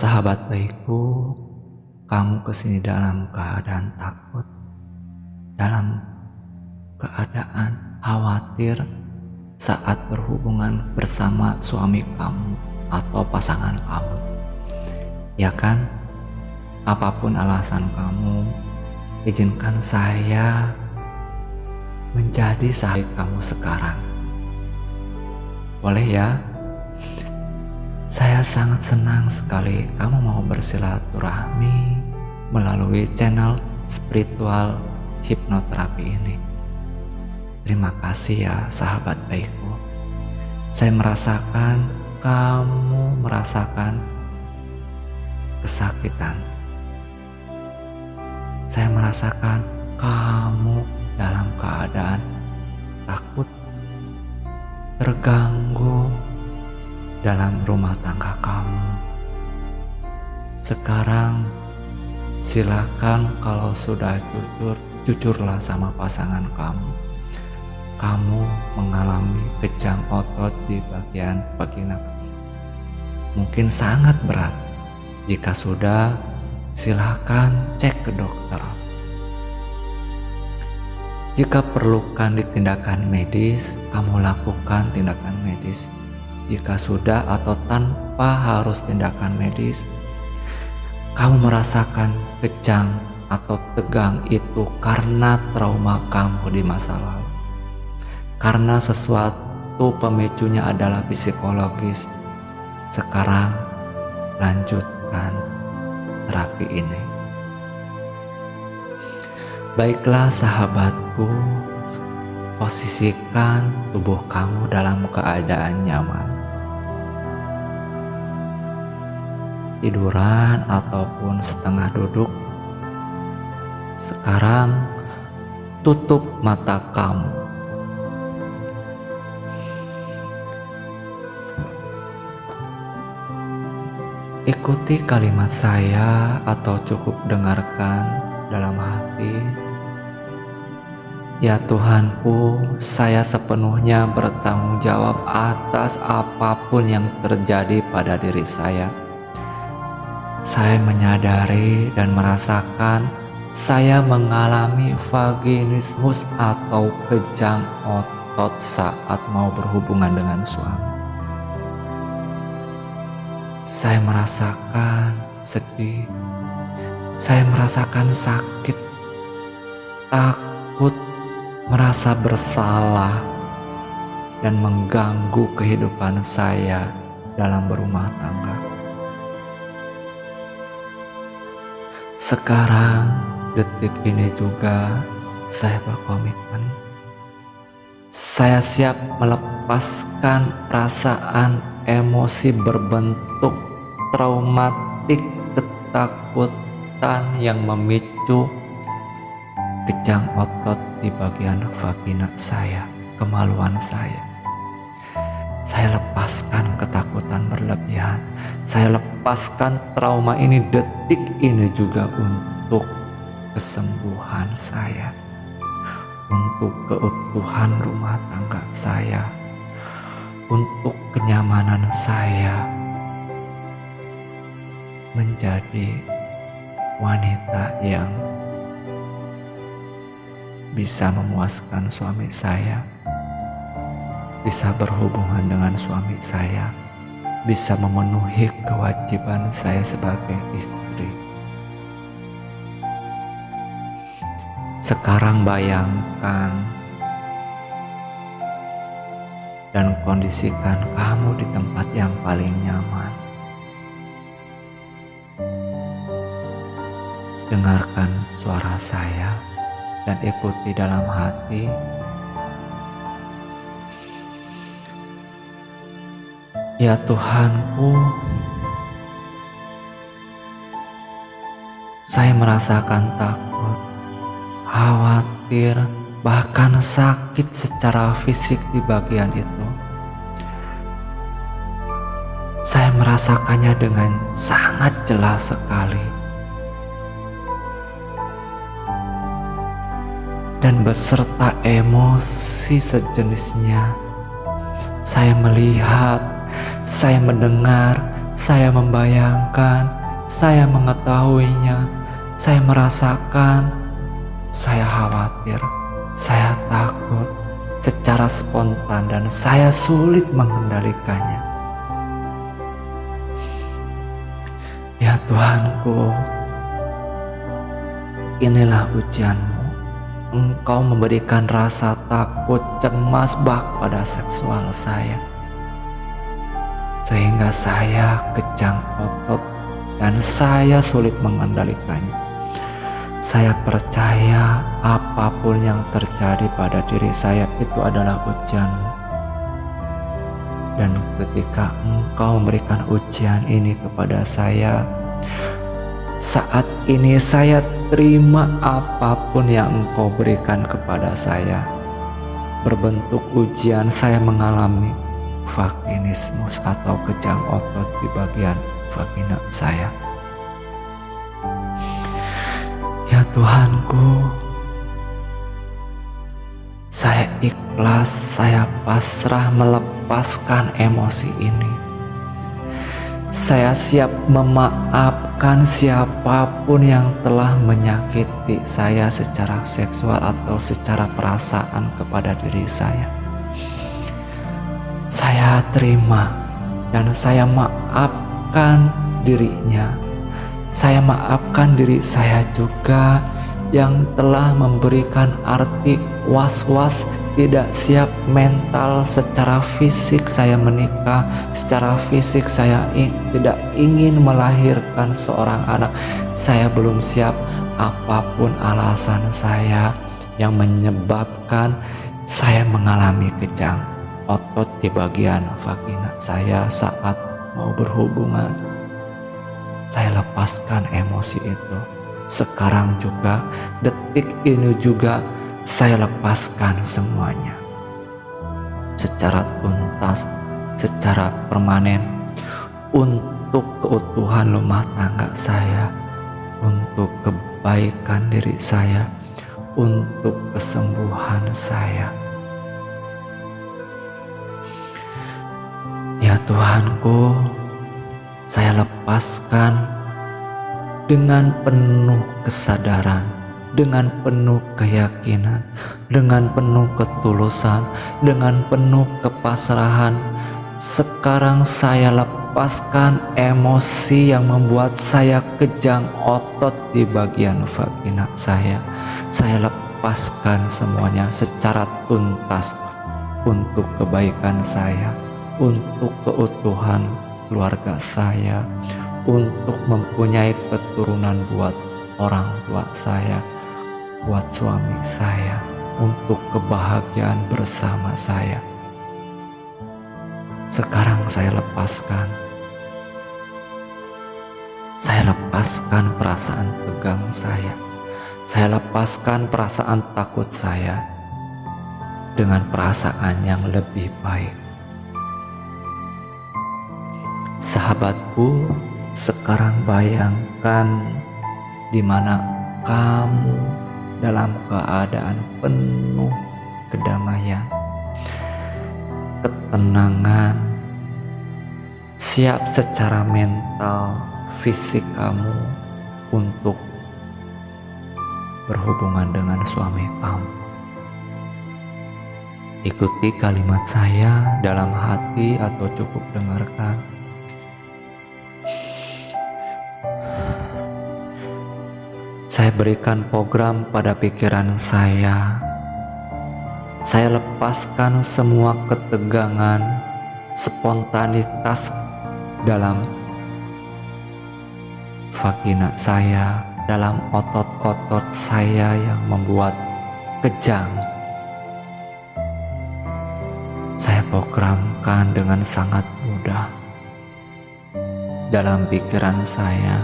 sahabat baikku, kamu kesini dalam keadaan takut, dalam keadaan khawatir saat berhubungan bersama suami kamu atau pasangan kamu. Ya kan? Apapun alasan kamu, izinkan saya menjadi sahabat kamu sekarang. Boleh ya? Saya sangat senang sekali kamu mau bersilaturahmi melalui channel spiritual hipnoterapi ini. Terima kasih ya sahabat baikku. Saya merasakan kamu merasakan kesakitan. Saya merasakan kamu dalam keadaan takut, terganggu dalam rumah tangga kamu. Sekarang silakan kalau sudah jujurlah sama pasangan kamu. Kamu mengalami kejang otot di bagian vagina. Mungkin sangat berat. Jika sudah, silakan cek ke dokter. Jika perlukan tindakan medis, kamu lakukan tindakan medis. Jika sudah atau tanpa harus tindakan medis, kamu merasakan kejang atau tegang itu karena trauma kamu di masa lalu. Karena sesuatu pemicunya adalah psikologis. Sekarang lanjutkan terapi ini. Baiklah sahabatku, posisikan tubuh kamu dalam keadaan nyaman. Tiduran ataupun setengah duduk. Sekarang tutup mata kamu. Ikuti kalimat saya atau cukup dengarkan dalam hati. Ya Tuhanku, saya sepenuhnya bertanggung jawab atas apapun yang terjadi pada diri saya. Saya menyadari dan merasakan saya mengalami vaginismus atau kejang otot saat mau berhubungan dengan suami. Saya merasakan sedih, saya merasakan sakit, takut, merasa bersalah, dan mengganggu kehidupan saya dalam berumah tangga. Sekarang, detik ini juga saya berkomitmen. Saya siap melepaskan perasaan emosi berbentuk traumatik ketakutan yang memicu kejang otot di bagian vagina saya, kemaluan saya. Saya lepaskan ketakutan berlebihan. Saya lepaskan trauma ini detik ini juga untuk kesembuhan saya, untuk keutuhan rumah tangga saya, untuk kenyamanan saya menjadi wanita yang bisa memuaskan suami saya, bisa berhubungan dengan suami saya, bisa memenuhi kewajiban saya sebagai istri. Sekarang bayangkan dan kondisikan kamu di tempat yang paling nyaman. Dengarkan suara saya dan ikuti dalam hati. Ya Tuhanku, saya merasakan takut, khawatir, bahkan sakit secara fisik di bagian itu. Saya merasakannya dengan sangat jelas sekali. Dan beserta emosi sejenisnya, saya melihat, saya mendengar, Saya membayangkan, saya mengetahuinya, saya merasakan, saya khawatir, saya takut secara spontan dan saya sulit mengendalikannya. Ya Tuhanku, inilah ujianmu. Engkau memberikan rasa takut, cemas bak pada seksual saya. Sehingga saya kejang otot dan saya sulit mengendalikannya. Saya percaya apapun yang terjadi pada diri saya itu adalah ujianmu. Dan ketika Engkau memberikan ujian ini kepada saya, saat ini saya terima apapun yang Engkau berikan kepada saya. Berbentuk ujian, saya mengalami vaginismus atau kejang otot di bagian vagina saya. Ya Tuhanku, saya ikhlas, saya pasrah melepaskan emosi ini. Saya siap memaafkan siapapun yang telah menyakiti saya secara seksual atau secara perasaan kepada diri saya. Saya terima dan saya maafkan dirinya. Saya maafkan diri saya juga yang telah memberikan arti was-was, tidak siap mental. Secara fisik saya menikah, secara fisik saya tidak ingin melahirkan seorang anak. Saya belum siap, apapun alasan saya yang menyebabkan saya mengalami kejang otot di bagian vagina saya saat mau berhubungan. Saya lepaskan emosi itu. Sekarang juga, detik ini juga, saya lepaskan semuanya. Secara tuntas, secara permanen, untuk keutuhan rumah tangga saya, untuk kebaikan diri saya, untuk kesembuhan saya. Ya Tuhanku, saya lepaskan dengan penuh kesadaran, dengan penuh keyakinan, dengan penuh ketulusan, dengan penuh kepasrahan. Sekarang saya lepaskan emosi yang membuat saya kejang otot di bagian vagina saya. Saya lepaskan semuanya secara tuntas untuk kebaikan saya, untuk keutuhan keluarga saya, untuk mempunyai keturunan buat orang tua saya, buat suami saya, untuk kebahagiaan bersama saya. Sekarang saya lepaskan. Saya lepaskan perasaan tegang saya. Saya lepaskan perasaan takut saya dengan perasaan yang lebih baik. Sahabatku, sekarang bayangkan di mana kamu dalam keadaan penuh kedamaian, ketenangan, siap secara mental, fisik kamu untuk berhubungan dengan suami kamu. Ikuti kalimat saya dalam hati atau cukup dengarkan. Saya berikan program pada pikiran saya. Saya lepaskan semua ketegangan, spontanitas dalam vagina saya, dalam otot-otot saya yang membuat kejang. Saya programkan dengan sangat mudah dalam pikiran saya.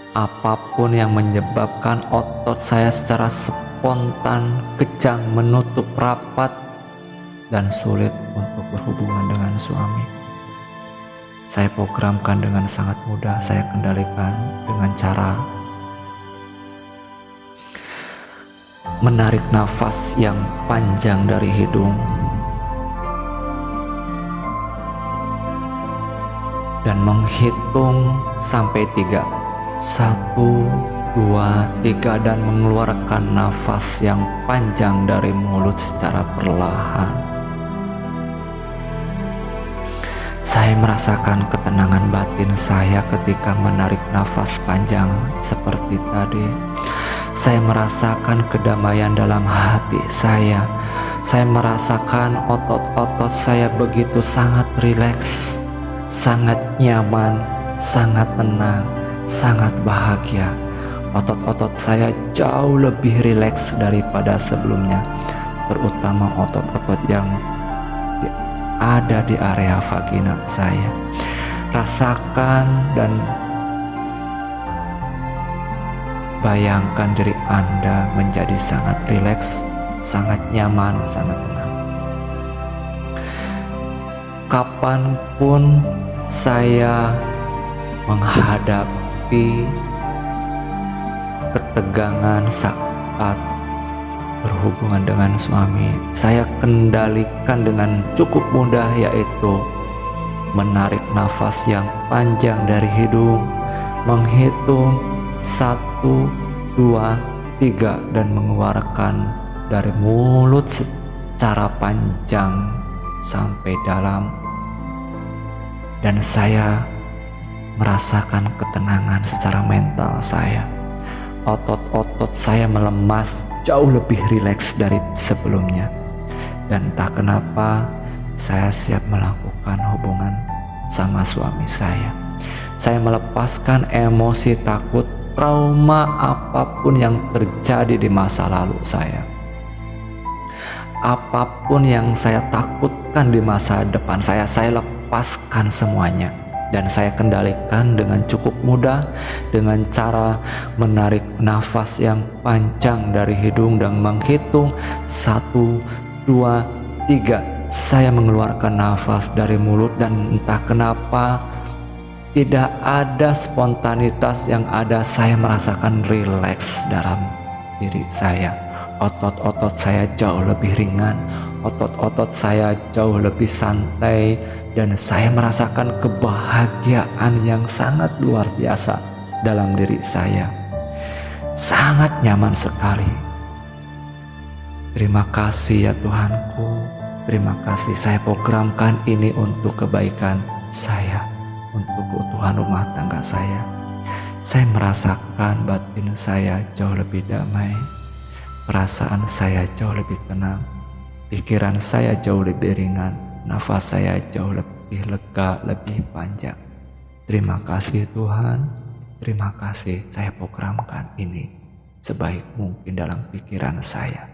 Apapun yang menyebabkan otot saya secara spontan kejang, menutup rapat dan sulit untuk berhubungan dengan suami, saya programkan dengan sangat mudah. Saya kendalikan dengan cara menarik nafas yang panjang dari hidung, dan menghitung sampai 3. 1, 2, 3 dan mengeluarkan nafas yang panjang dari mulut secara perlahan. Saya merasakan ketenangan batin saya ketika menarik nafas panjang seperti tadi. Saya merasakan kedamaian dalam hati saya. Saya merasakan otot-otot saya begitu sangat rileks, sangat nyaman, sangat tenang, sangat bahagia. Otot-otot saya jauh lebih rileks daripada sebelumnya, terutama otot-otot yang ada di area vagina saya. Rasakan dan bayangkan diri Anda menjadi sangat rileks, sangat nyaman, sangat tenang. Kapanpun saya menghadapi ketegangan saat berhubungan dengan suami, saya kendalikan dengan cukup mudah, yaitu menarik nafas yang panjang dari hidung, menghitung 1, 2, 3 dan mengeluarkan dari mulut secara panjang sampai dalam, dan saya merasakan ketenangan secara mental saya. Otot-otot saya melemas jauh lebih rileks dari sebelumnya, dan entah kenapa saya siap melakukan hubungan sama suami saya. Saya melepaskan emosi takut, trauma apapun yang terjadi di masa lalu saya. Apapun yang saya takutkan di masa depan saya lepaskan semuanya. Dan saya kendalikan dengan cukup mudah dengan cara menarik nafas yang panjang dari hidung dan menghitung 1, 2, 3. Saya mengeluarkan nafas dari mulut, dan entah kenapa tidak ada spontanitas yang ada. Saya merasakan rileks dalam diri saya. Otot-otot saya jauh lebih ringan, otot-otot saya jauh lebih santai, dan saya merasakan kebahagiaan yang sangat luar biasa dalam diri saya. Sangat nyaman sekali. Terima kasih ya Tuhanku. Terima kasih, saya programkan ini untuk kebaikan saya, untuk keutuhan rumah tangga saya. Saya merasakan batin saya jauh lebih damai, perasaan saya jauh lebih tenang, pikiran saya jauh lebih ringan, nafas saya jauh lebih lega, lebih panjang. Terima kasih Tuhan, terima kasih, saya programkan ini sebaik mungkin dalam pikiran saya.